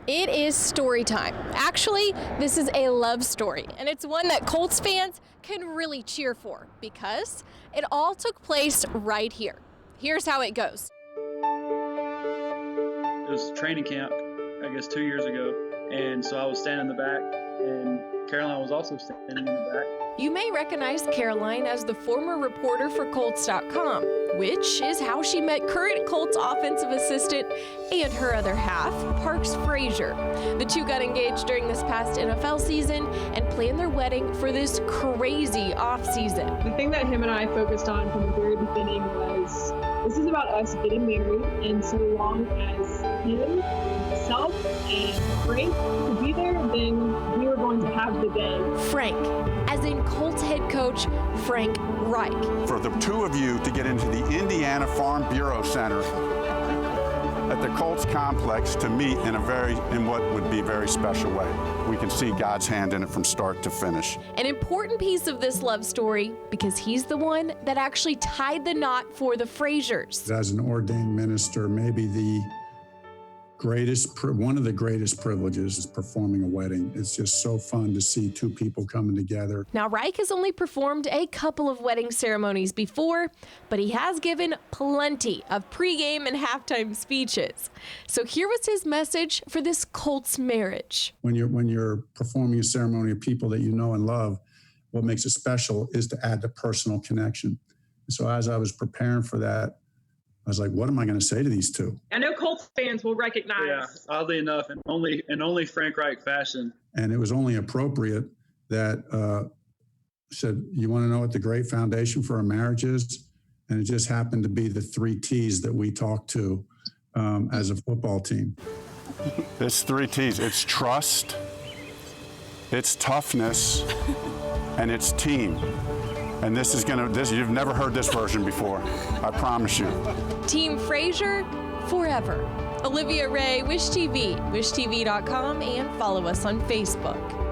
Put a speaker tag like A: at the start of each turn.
A: It is story time. Actually, this is a love story, and it's one that Colts fans can really cheer for because it all took place right here. Here's how it goes.
B: It was training camp, I guess 2 years ago, and so I was standing in the back, and Caroline was also standing in the back.
A: You may recognize Caroline as the former reporter for Colts.com, which is how she met current Colts offensive assistant and her other half, Parks Frazier. The two got engaged during this past NFL season and planned their wedding for this crazy offseason.
C: The thing that him and I focused on from the very beginning was this is about us getting married, and so long as him, myself, and Frank could be there, then we were going to have the day.
A: Frank, as in Colts head coach Frank Reich.
D: For the two of you to get into the Indiana Farm Bureau Center at the Colts complex to meet in what would be a very special way. We can see God's hand in it from start to finish.
A: An important piece of this love story because he's the one that actually tied the knot for the Fraziers.
E: As an ordained minister, maybe one of the greatest privileges is performing a wedding. It's just so fun to see two people coming together.
A: Now, Reich has only performed a couple of wedding ceremonies before, but he has given plenty of pregame and halftime speeches. So here was his message for this Colts marriage.
E: When you're performing a ceremony of people that you know and love, what makes it special is to add the personal connection. So as I was preparing for that, I was like, what am I going to say to these two?
C: I know Colts fans will recognize.
B: Yeah, oddly enough, in only Frank Reich fashion.
E: And it was only appropriate that said, you want to know what the great foundation for a marriage is? And it just happened to be the 3 T's that we talked to as a football team.
D: It's 3 T's. It's trust, it's toughness, and it's team. And you've never heard this version before, I promise you.
A: Team Frazier, forever. Olivia Ray, Wish TV, wishtv.com, and follow us on Facebook.